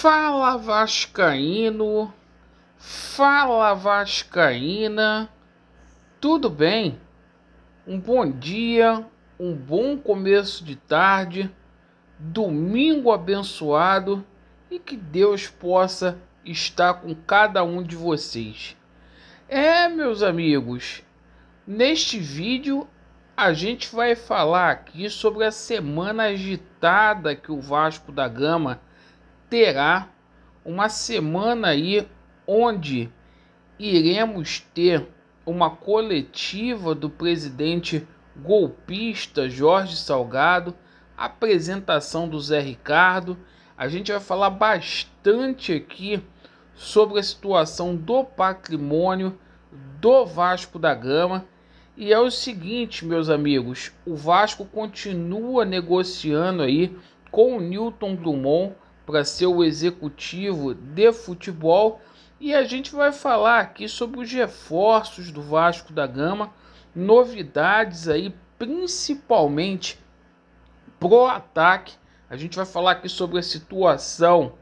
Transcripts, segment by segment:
Fala Vascaíno, fala Vascaína, tudo bem? Um bom dia, um bom começo de tarde, domingo abençoado e que Deus possa estar com cada um de vocês. Meus amigos, neste vídeo a gente vai falar aqui sobre a semana agitada que o Vasco da Gama terá, uma semana aí onde iremos ter uma coletiva do presidente golpista Jorge Salgado, apresentação do Zé Ricardo. A gente vai falar bastante aqui sobre a situação do patrimônio do Vasco da Gama. E é o seguinte, meus amigos, o Vasco continua negociando aí com o Newton Drummond para ser o executivo de futebol, e a gente vai falar aqui sobre os reforços do Vasco da Gama, novidades aí principalmente pro ataque. A gente vai falar aqui sobre a situação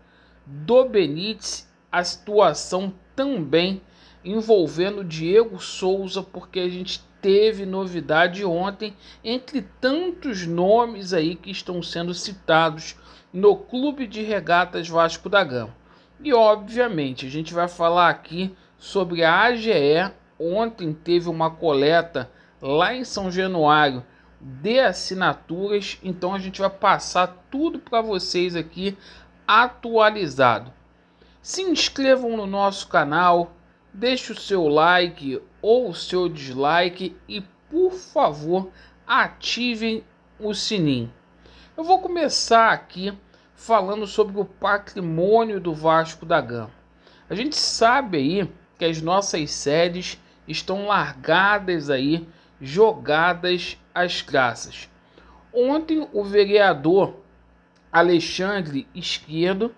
do Benítez, a situação também envolvendo Diego Souza, porque a gente teve novidade ontem, entre tantos nomes aí que estão sendo citados no Clube de Regatas Vasco da Gama. E obviamente a gente vai falar aqui sobre a AGE. Ontem teve uma coleta lá em São Januário de assinaturas, então a gente vai passar tudo para vocês aqui atualizado. Se inscrevam no nosso canal, deixe o seu like ou o seu dislike e, por favor, ativem o sininho. Eu vou começar aqui falando sobre o patrimônio do Vasco da Gama. A gente sabe aí que as nossas sedes estão largadas aí, jogadas às traças. Ontem o vereador Alexandre Esquerdo,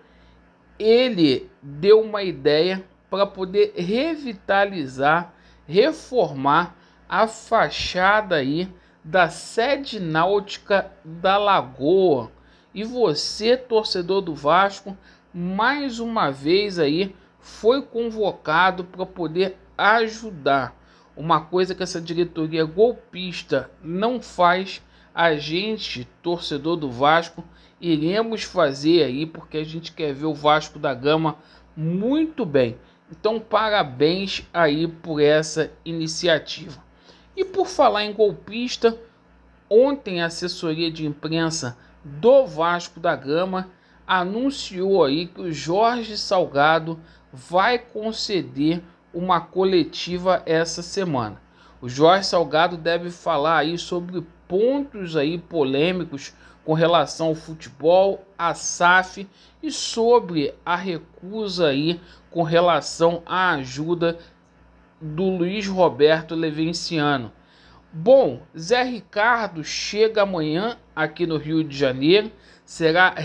ele deu uma ideia para poder revitalizar, reformar a fachada aí da sede náutica da Lagoa. E você, torcedor do Vasco, mais uma vez aí foi convocado para poder ajudar. Uma coisa que essa diretoria golpista não faz, a gente, torcedor do Vasco, iremos fazer aí, porque a gente quer ver o Vasco da Gama muito bem. Então, parabéns aí por essa iniciativa. E por falar em golpista, ontem a assessoria de imprensa do Vasco da Gama anunciou aí que o Jorge Salgado vai conceder uma coletiva essa semana. O Jorge Salgado deve falar aí sobre pontos aí polêmicos com relação ao futebol, a SAF e sobre a recusa aí com relação à ajuda do Luiz Roberto Levenciano. Bom, Zé Ricardo chega amanhã aqui no Rio de Janeiro, será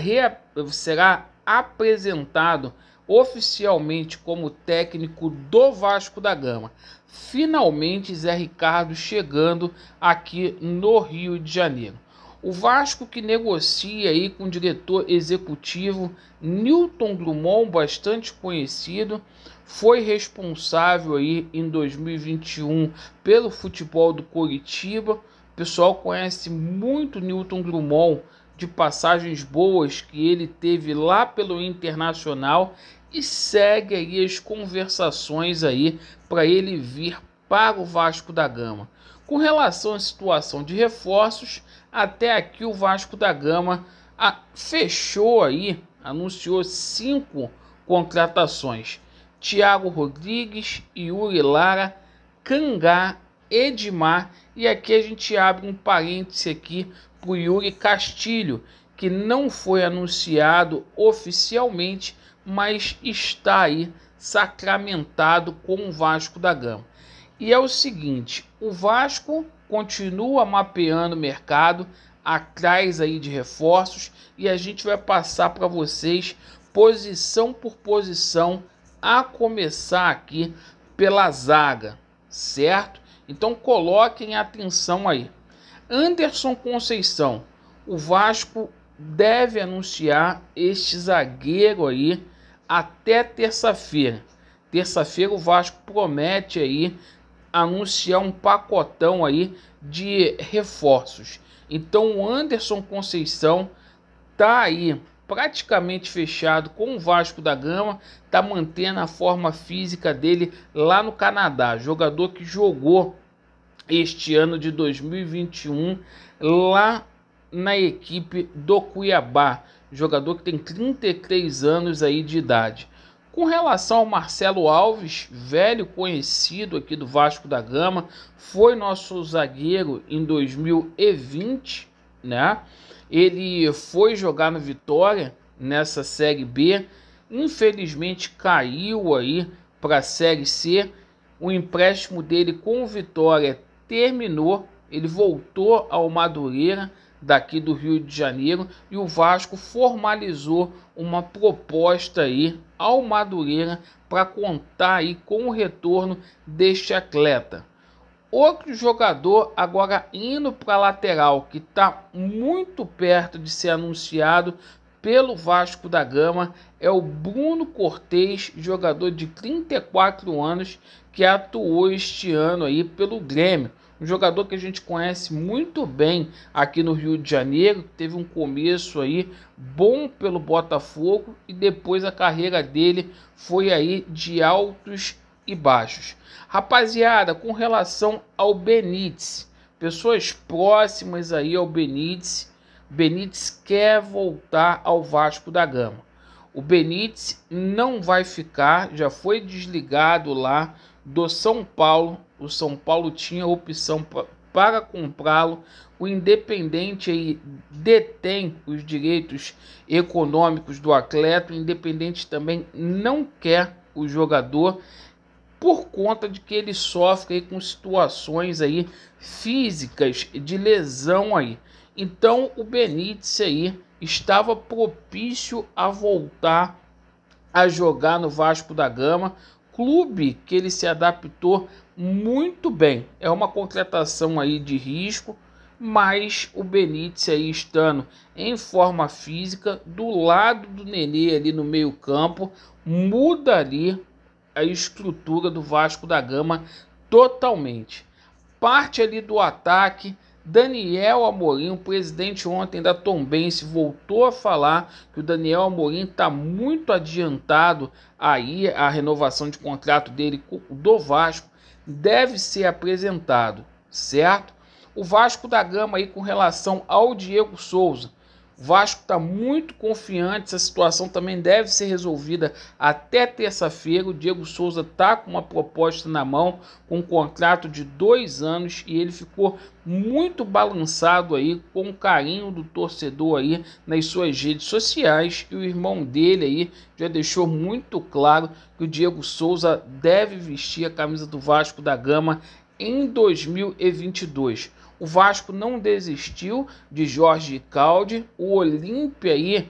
apresentado oficialmente como técnico do Vasco da Gama. Finalmente Zé Ricardo chegando aqui no Rio de Janeiro. O Vasco, que negocia aí com o diretor executivo Newton Drummond, bastante conhecido, foi responsável aí em 2021 pelo futebol do Coritiba. O pessoal conhece muito Newton Drummond de passagens boas que ele teve lá pelo Internacional, e segue aí as conversações aí para ele vir para o Vasco da Gama. Com relação à situação de reforços, até aqui o Vasco da Gama fechou aí, anunciou 5 contratações: Thiago Rodrigues, Yuri Lara, Cangá, Edmar, e aqui a gente abre um parêntese aqui para o Yuri Castilho, que não foi anunciado oficialmente, mas está aí sacramentado com o Vasco da Gama. E é o seguinte, o Vasco continua mapeando o mercado atrás aí de reforços, e a gente vai passar para vocês posição por posição, a começar aqui pela zaga, certo? Então coloquem atenção aí. Anderson Conceição, o Vasco deve anunciar este zagueiro aí até terça-feira. Terça-feira o Vasco promete aí anunciar um pacotão aí de reforços. Então o Anderson Conceição tá aí praticamente fechado com o Vasco da Gama, tá mantendo a forma física dele lá no Canadá. Jogador que jogou este ano de 2021 lá na equipe do Cuiabá. Jogador que tem 33 anos aí de idade. Com relação ao Marcelo Alves, velho conhecido aqui do Vasco da Gama, foi nosso zagueiro em 2020, né? Ele foi jogar no Vitória nessa Série B, infelizmente caiu aí para a Série C. O empréstimo dele com o Vitória terminou, ele voltou ao Madureira, daqui do Rio de Janeiro, e o Vasco formalizou uma proposta aí ao Madureira para contar aí com o retorno deste atleta. Outro jogador agora indo para a lateral, que está muito perto de ser anunciado pelo Vasco da Gama, é o Bruno Cortez, jogador de 34 anos, que atuou este ano aí pelo Grêmio. Um jogador que a gente conhece muito bem aqui no Rio de Janeiro, que teve um começo aí bom pelo Botafogo e depois a carreira dele foi aí de altos e baixos. Rapaziada, com relação ao Benítez, pessoas próximas aí ao Benítez quer voltar ao Vasco da Gama. O Benítez não vai ficar, já foi desligado lá do São Paulo. O São Paulo tinha opção para comprá-lo. O Independente aí detém os direitos econômicos do atleta. O Independente também não quer o jogador por conta de que ele sofre aí com situações aí físicas de lesão aí. Então o Benítez aí estava propício a voltar a jogar no Vasco da Gama, clube que ele se adaptou muito bem. É uma contratação aí de risco, mas o Benítez aí estando em forma física, do lado do Nenê ali no meio campo, muda ali a estrutura do Vasco da Gama totalmente. Parte ali do ataque, Daniel Amorim, o presidente ontem da Tombense, voltou a falar que o Daniel Amorim está muito adiantado aí, a renovação de contrato dele do Vasco deve ser apresentado, certo? O Vasco da Gama aí com relação ao Diego Souza, o Vasco está muito confiante, essa situação também deve ser resolvida até terça-feira. O Diego Souza está com uma proposta na mão, com um contrato de 2 anos, e ele ficou muito balançado aí com o carinho do torcedor aí nas suas redes sociais, e o irmão dele aí já deixou muito claro que o Diego Souza deve vestir a camisa do Vasco da Gama em 2022. O Vasco não desistiu de Jorge Caldi. O Olímpia aí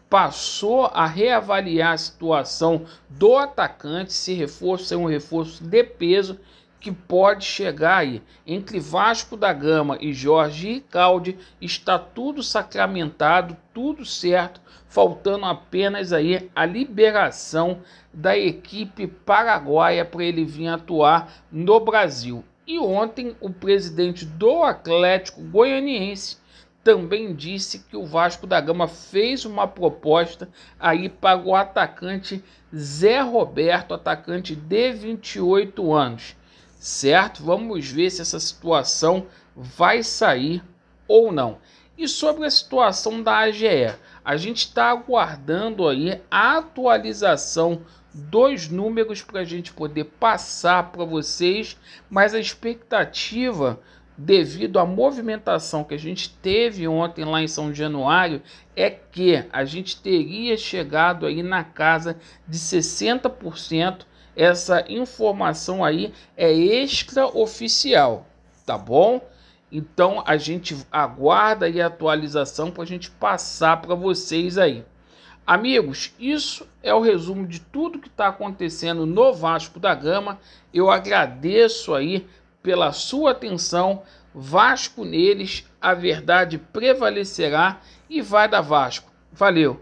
passou a reavaliar a situação do atacante. Esse reforço é um reforço de peso que pode chegar aí. Entre Vasco da Gama e Jorge Caldi está tudo sacramentado, tudo certo, faltando apenas aí a liberação da equipe paraguaia para ele vir atuar no Brasil. E ontem o presidente do Atlético Goianiense também disse que o Vasco da Gama fez uma proposta aí para o atacante Zé Roberto, atacante de 28 anos, certo? Vamos ver se essa situação vai sair ou não. E sobre a situação da AGE, a gente está aguardando aí a atualização dos números para a gente poder passar para vocês, mas a expectativa, devido à movimentação que a gente teve ontem lá em São Januário, é que a gente teria chegado aí na casa de 60%. Essa informação aí é extraoficial, tá bom? Então a gente aguarda aí a atualização para a gente passar para vocês aí. Amigos, isso é o resumo de tudo que está acontecendo no Vasco da Gama. Eu agradeço aí pela sua atenção. Vasco neles, a verdade prevalecerá e vai dar Vasco. Valeu!